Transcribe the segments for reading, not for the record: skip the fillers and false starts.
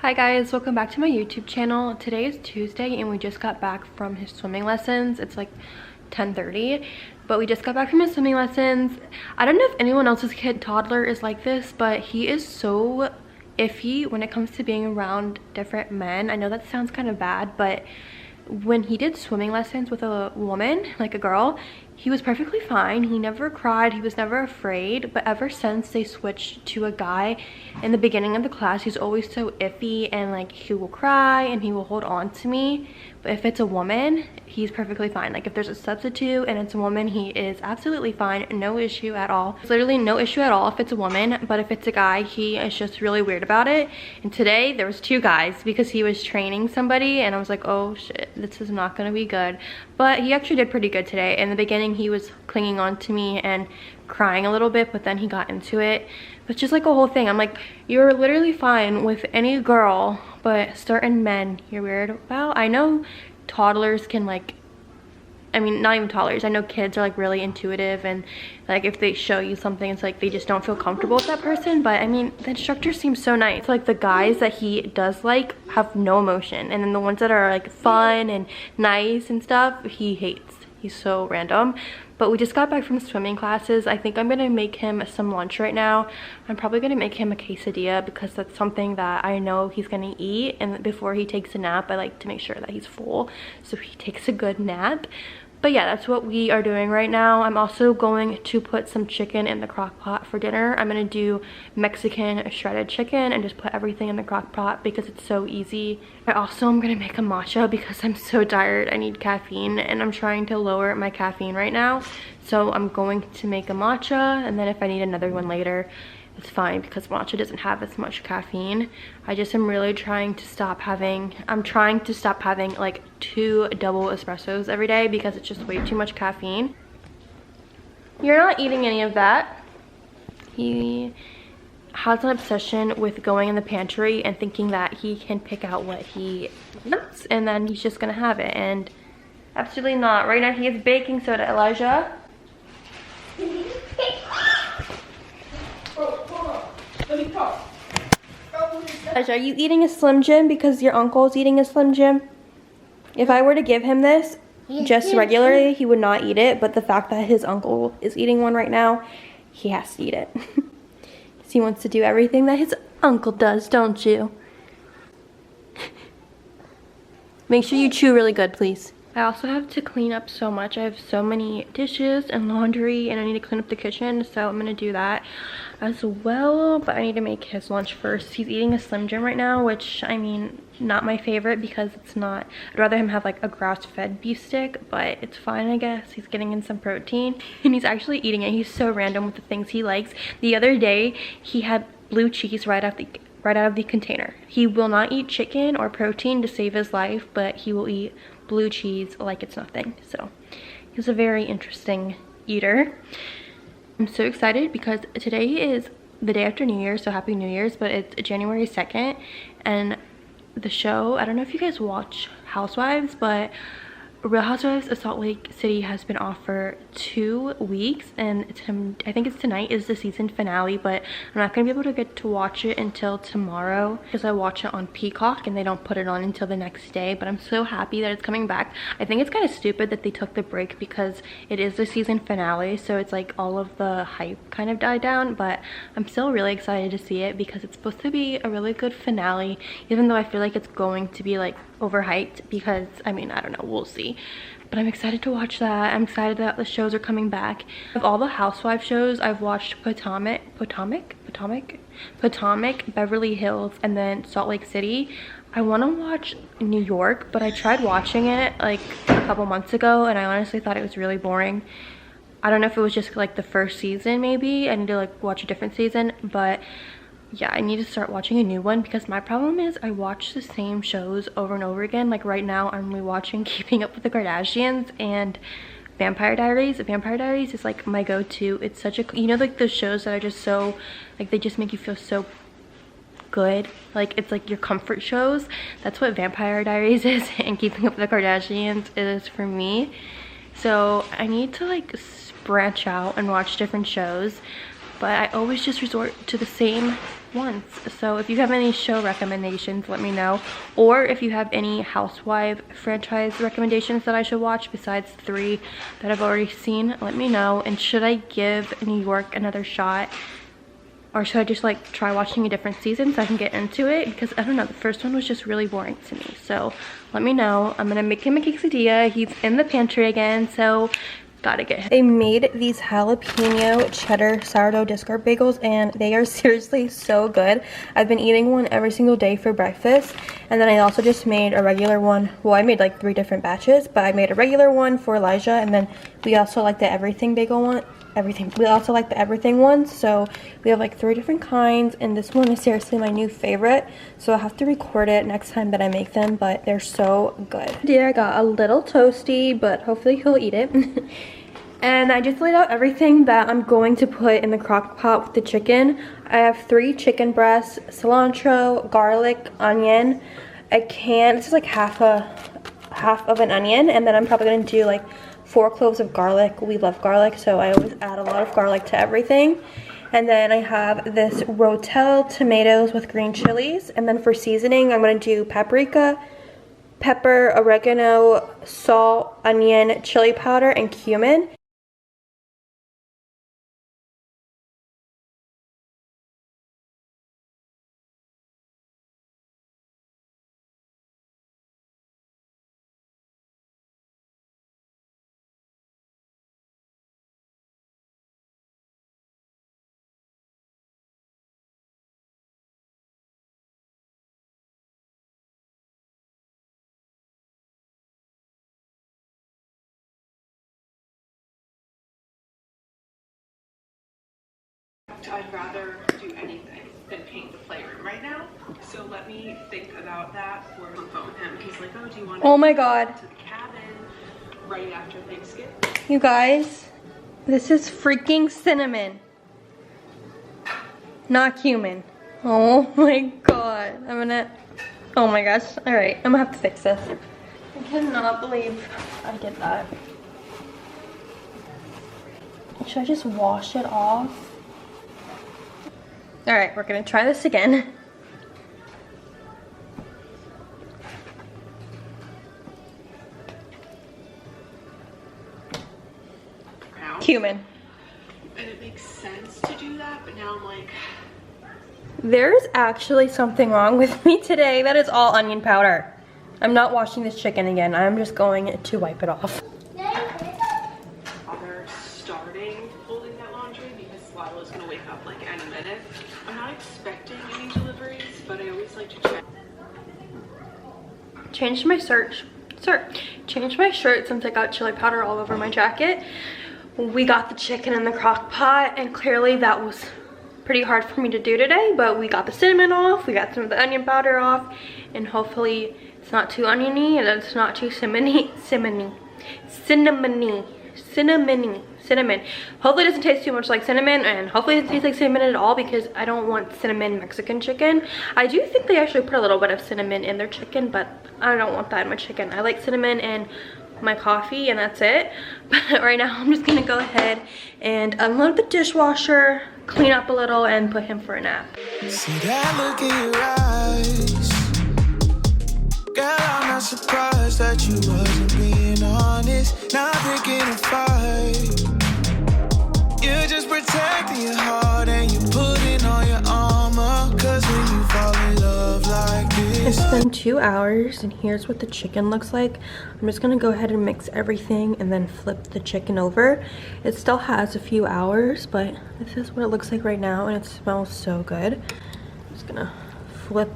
Hi guys, welcome back to my YouTube channel. Today is Tuesday and we just got back from his swimming lessons. It's like 10:30, but we just got back from his swimming lessons. I don't know if anyone else's toddler is like this, but he is so iffy when it comes to being around different men. I know that sounds kind of bad, but when he did swimming lessons with a woman, like a girl, he was perfectly fine. He never cried, he was never afraid. But ever since they switched to a guy, in the beginning of the class he's always so iffy and like he will cry and he will hold on to me. But if it's a woman, he's perfectly fine. Like if there's a substitute and it's a woman, he is absolutely fine, no issue at all. It's literally no issue at all if it's a woman, but if it's a guy, he is just really weird about it. And today there was two guys because he was training somebody and I was like, oh shit, this is not gonna be good. But he actually did pretty good today. In the beginning he was clinging on to me and crying a little bit, but then he got into it. But just like a whole thing, I'm like, you're literally fine with any girl, but certain men you're weird about. I know toddlers can like, I mean, not even toddlers, I know kids are like really intuitive and like if they show you something, it's like they just don't feel comfortable with that person. But I mean, the instructor seems so nice. Like the guys that he does like have no emotion, and then the ones that are like fun and nice and stuff, he hates. He's so random. But we just got back from swimming classes. I think I'm gonna make him some lunch right now. I'm probably gonna make him a quesadilla because that's something that I know he's gonna eat, and before he takes a nap I like to make sure that he's full so he takes a good nap. But yeah, that's what we are doing right now. I'm also going to put some chicken in the crock pot for dinner. I'm gonna do Mexican shredded chicken and just put everything in the crock pot because it's so easy. I also am gonna make a matcha because I'm so tired. I need caffeine and I'm trying to lower my caffeine right now. So I'm going to make a matcha, and then if I need another one later, it's fine because matcha doesn't have as much caffeine. I just am really trying to stop having, like 2 double espressos every day because it's just way too much caffeine. You're not eating any of that. He has an obsession with going in the pantry and thinking that he can pick out what he wants and then he's just gonna have it, and absolutely not. Right now he has baking soda, Elijah. Are you eating a Slim Jim because your uncle's eating a Slim Jim? If I were to give him this just regularly, he would not eat it, but the fact that his uncle is eating one right now, he has to eat it. Because he wants to do everything that his uncle does, don't you? Make sure you chew really good, please. I also have to clean up so much. I have so many dishes and laundry and I need to clean up the kitchen, so I'm gonna do that as well. But I need to make his lunch first. He's eating a Slim Jim right now, which I mean, not my favorite because it's not, I'd rather him have like a grass-fed beef stick, but it's fine I guess. He's getting in some protein and he's actually eating it. He's so random with the things he likes. The other day he had blue cheese right out of the container. He will not eat chicken or protein to save his life, but he will eat blue cheese like it's nothing. So he's a very interesting eater. I'm so excited because today is the day after New Year's, so happy New Year's, but it's January 2nd, and the show, I don't know if you guys watch Housewives, but Real Housewives of Salt Lake City has been off for 2 weeks, and I think it's tonight is the season finale, but I'm not gonna be able to get to watch it until tomorrow because I watch it on Peacock and they don't put it on until the next day. But I'm so happy that it's coming back. I think it's kind of stupid that they took the break because it is the season finale, so it's like all of the hype kind of died down, but I'm still really excited to see it because it's supposed to be a really good finale, even though I feel like it's going to be like overhyped because I mean, I don't know, we'll see. But I'm excited to watch that. I'm excited that the shows are coming back. Of all the housewife shows, I've watched Potomac, Beverly Hills, and then Salt Lake City. I want to watch New York, but I tried watching it like a couple months ago and I honestly thought it was really boring. I don't know if it was just like the first season, maybe I need to like watch a different season, but yeah, I need to start watching a new one because my problem is I watch the same shows over and over again. Like right now I'm rewatching Keeping Up with the Kardashians and Vampire Diaries. Vampire Diaries is like my go-to. It's such a, you know, like those shows that are just so, like they just make you feel so good. Like it's like your comfort shows. That's what Vampire Diaries is and Keeping Up with the Kardashians is for me. So I need to like branch out and watch different shows, but I always just resort to the same once. So if you have any show recommendations, let me know. Or if you have any housewife franchise recommendations that I should watch besides the 3 that I've already seen, let me know. And should I give New York another shot? Or should I just like try watching a different season so I can get into it? Because I don't know, the first one was just really boring to me. So let me know. I'm gonna make him a quesadilla. He's in the pantry again, so gotta get him. They made these jalapeno cheddar sourdough discard bagels and they are seriously so good. I've been eating one every single day for breakfast, and then I also just made a regular one. Well, I made like 3 different batches, but I made a regular one for Elijah, and then we also like the everything bagel one. We also like the everything ones, so we have like 3 different kinds, and this one is seriously my new favorite, so I'll have to record it next time that I make them, but they're so good. Dear, I got a little toasty, but hopefully he'll eat it. And I just laid out everything that I'm going to put in the crock pot with the chicken. I have 3 chicken breasts, cilantro, garlic, onion, this is like half of an onion, and then I'm probably gonna do like 4 cloves of garlic. We love garlic, so I always add a lot of garlic to everything. And then I have this rotel tomatoes with green chilies. And then for seasoning, I'm going to do paprika, pepper, oregano, salt, onion, chili powder, and cumin. I'd rather do anything than paint the playroom right now. So let me think about that for the phone with him. He's like, oh, do you want Oh my god. to the cabin right after Thanksgiving? You guys, this is freaking cinnamon. Not cumin. Oh my god. Oh my gosh. Alright, I'm gonna have to fix this. I cannot believe I did that. Should I just wash it off? Alright, we're gonna try this again. Cumin. And it makes sense to do that, but now I'm like... There's actually something wrong with me today. That is all onion powder. I'm not washing this chicken again. I'm just going to wipe it off. They're starting folding that laundry because Lila's gonna wake up like any minute. I'm not expecting any deliveries, but I always like to check. Changed my changed my shirt since I got chili powder all over my jacket. We got the chicken in the crock pot, and clearly that was pretty hard for me to do today, but we got the cinnamon off, we got some of the onion powder off, and hopefully it's not too oniony and it's not too cinnamony. Hopefully it doesn't taste too much like cinnamon, and hopefully it doesn't taste like cinnamon at all, because I don't want cinnamon Mexican chicken. I do think they actually put a little bit of cinnamon in their chicken, but I don't want that in my chicken. I like cinnamon in my coffee and that's it. But right now I'm just gonna go ahead and unload the dishwasher, clean up a little, and put him for a nap. See that look in your eyes, girl, I'm not surprised that you wasn't being honest. Not picking a fight, you're just protecting your heart and you putting on your armor. Cause when you fall in love like this, it's been 2 hours and here's what the chicken looks like. I'm just gonna go ahead and mix everything and then flip the chicken over. It still has a few hours, but this is what it looks like right now, and it smells so good. I'm just gonna flip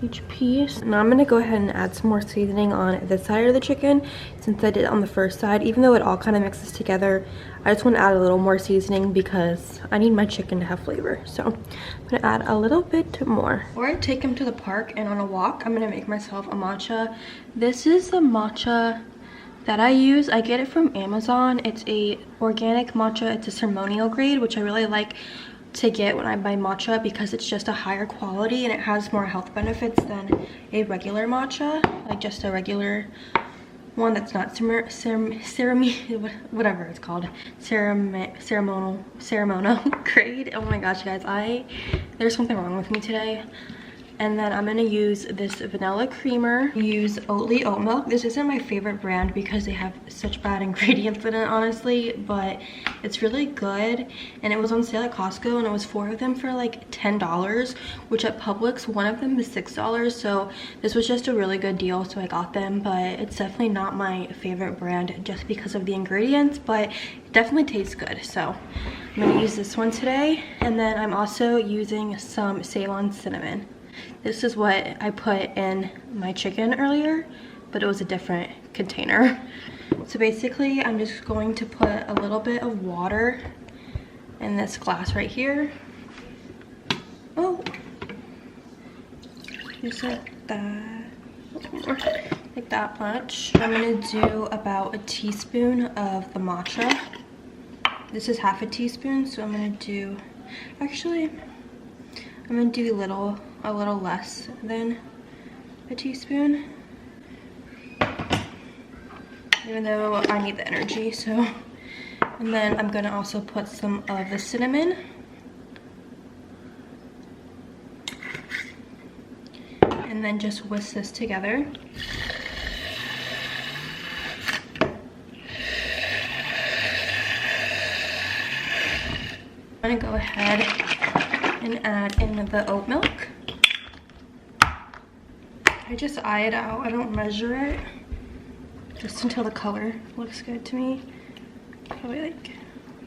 each piece. Now I'm gonna go ahead and add some more seasoning on this side of the chicken since I did it on the first side. Even though it all kind of mixes together, I just want to add a little more seasoning because I need my chicken to have flavor. So I'm gonna add a little bit more. Before I take him to the park and on a walk, I'm gonna make myself a matcha. This is the matcha that I use. I get it from Amazon. It's a organic matcha. It's a ceremonial grade, which I really like to get when I buy matcha because it's just a higher quality and it has more health benefits than a regular matcha, like just a regular one that's not whatever it's called, ceremonial grade. Oh my gosh, guys, there's something wrong with me today. And then I'm gonna use this vanilla creamer. Use Oatly oat milk. This isn't my favorite brand because they have such bad ingredients in it, honestly, but it's really good. And it was on sale at Costco, and it was 4 of them for like $10, which at Publix, one of them is $6. So this was just a really good deal, so I got them. But it's definitely not my favorite brand just because of the ingredients, but it definitely tastes good. So I'm gonna use this one today. And then I'm also using some Ceylon cinnamon. This is what I put in my chicken earlier, but it was a different container. So basically, I'm just going to put a little bit of water in this glass right here. Oh, just like that. Like that much. I'm gonna do about a teaspoon of the matcha. This is half a teaspoon, so I'm gonna do, actually, I'm gonna do a little less than a teaspoon, even though I need the energy. So, and then I'm gonna also put some of the cinnamon, and then just whisk this together. I'm gonna go ahead and add in the oat milk. I just eye it out, I don't measure it, just until the color looks good to me. Probably like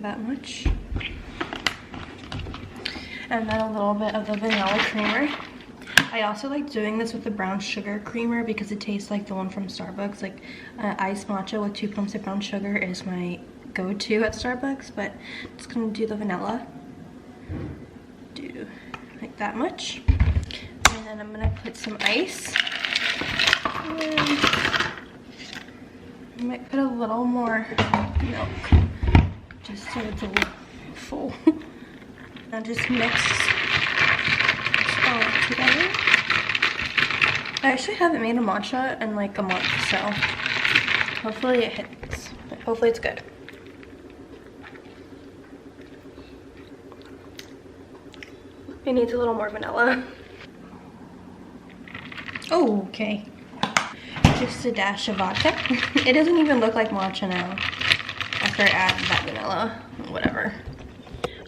that much. And then a little bit of the vanilla creamer. I also like doing this with the brown sugar creamer because it tastes like the one from Starbucks. Like iced matcha with 2 pumps of brown sugar is my go-to at Starbucks, but I'm just gonna do the vanilla. Do like that much. And then I'm gonna put some ice. And I might put a little more milk, just so it's a little full. Now just mix this all together. I actually haven't made a matcha in like a month, so hopefully it hits. Hopefully it's good. It needs a little more vanilla. Oh, okay. Just a dash of vodka. It doesn't even look like matcha now after I add that vanilla. Whatever.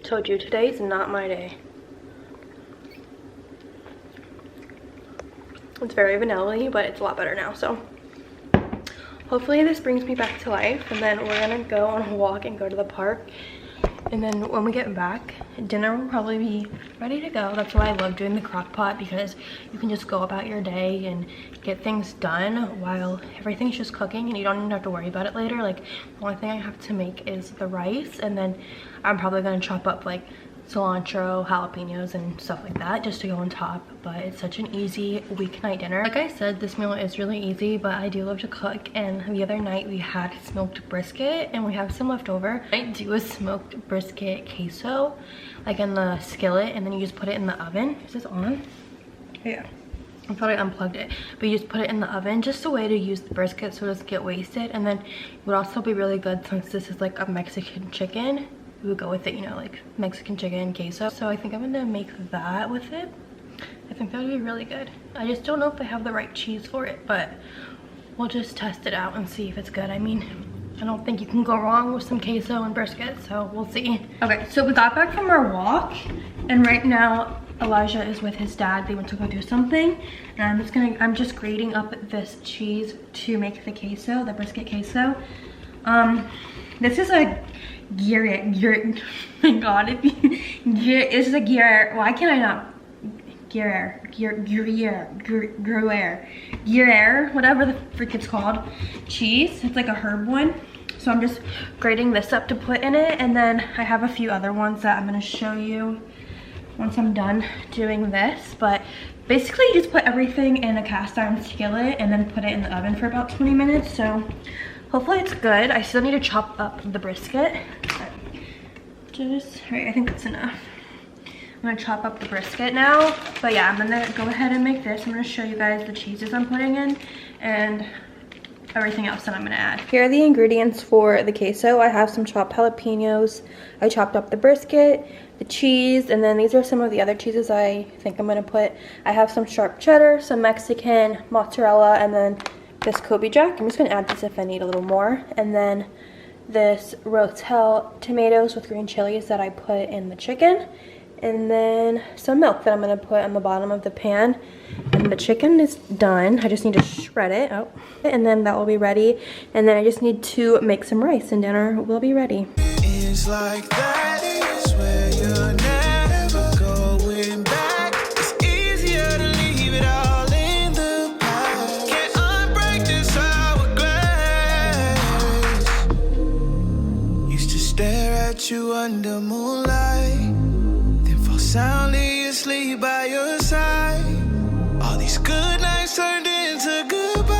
Told you, today's not my day. It's very vanilla-y, but it's a lot better now, so hopefully this brings me back to life. And then we're gonna go on a walk and go to the park. And then when we get back, dinner will probably be ready to go. That's why I love doing the crock pot, because you can just go about your day and get things done while everything's just cooking, and you don't even have to worry about it later. Like, the only thing I have to make is the rice, and then I'm probably gonna chop up like cilantro, jalapenos, and stuff like that just to go on top. But it's such an easy weeknight dinner. Like I said, this meal is really easy, but I do love to cook. And the other night we had smoked brisket, and we have some left over. I do a smoked brisket queso, like in the skillet, and then you just put it in the oven. Is this on? Yeah. I thought I unplugged it, but you just put it in the oven, just a way to use the brisket so it doesn't get wasted. And then it would also be really good, since this is like a Mexican chicken, we would go with it, you know, like Mexican chicken queso. So I think I'm gonna make that with it. I think that would be really good. I just don't know if I have the right cheese for it, but we'll just test it out and see if it's good. I mean, I don't think you can go wrong with some queso and brisket, so we'll see. Okay, so we got back from our walk, and right now Elijah is with his dad. They went to go do something, and I'm just grating up this cheese to make the queso, the brisket queso. This is a Gruyere. My God, this is a Gruyere. Why can I not? Gruyere, whatever the freak it's called, cheese. It's like a herb one. So I'm just grating this up to put in it, and then I have a few other ones that I'm gonna show you once I'm done doing this. But basically you just put everything in a cast iron skillet and then put it in the oven for about 20 minutes. So hopefully it's good. I still need to chop up the brisket. Alright, I think that's enough. I'm gonna chop up the brisket now. But yeah, I'm gonna go ahead and make this. I'm gonna show you guys the cheeses I'm putting in, and everything else that I'm gonna add. Here are the ingredients for the queso. I have some chopped jalapenos. I chopped up the brisket, the cheese, and then these are some of the other cheeses I think I'm gonna put. I have some sharp cheddar, some Mexican mozzarella, and then this Kobe Jack. I'm just gonna add this if I need a little more. And then this Rotel tomatoes with green chilies that I put in the chicken. And then some milk that I'm gonna put on the bottom of the pan. And the chicken is done. I just need to shred it. Oh, and then that will be ready. And then I just need to make some rice and dinner will be ready. It's like that is where you're never going back. It's easier to leave it all in the past. Can't unbreak this hourglass. Used to stare at you under moonlight, then fall soundly asleep by your side. All these good nights turned into goodbyes.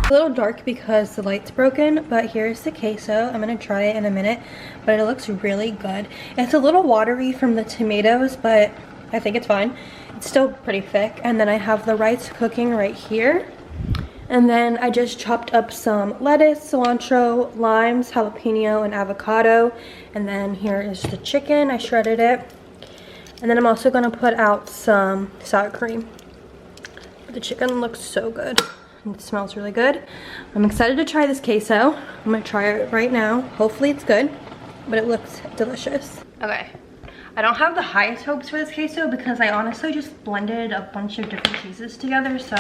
A little dark because the light's broken, but here's the queso. I'm gonna try it in a minute, but it looks really good. It's a little watery from the tomatoes, but I think it's fine. It's still pretty thick. And then I have the rice cooking right here. And then I just chopped up some lettuce, cilantro, limes, jalapeno, and avocado. And then here is the chicken. I shredded it. And then I'm also going to put out some sour cream. But the chicken looks so good. And it smells really good. I'm excited to try this queso. I'm going to try it right now. Hopefully it's good, but it looks delicious. Okay. I don't have the highest hopes for this queso because I honestly just blended a bunch of different cheeses together. So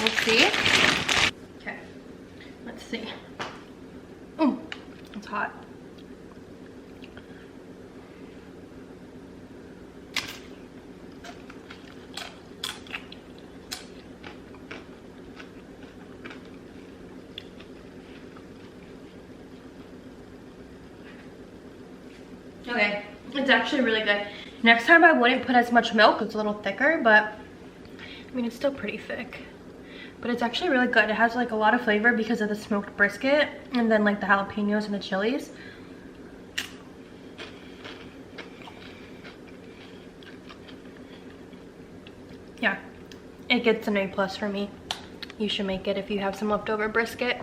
we'll see. Okay. Let's see. Ooh, it's hot. Okay, it's actually really good. Next time I wouldn't put as much milk. It's a little thicker, but I mean, it's still pretty thick. But it's actually really good. It has like a lot of flavor because of the smoked brisket and then like the jalapenos and the chilies. Yeah, it gets an A+ for me. You should make it if you have some leftover brisket.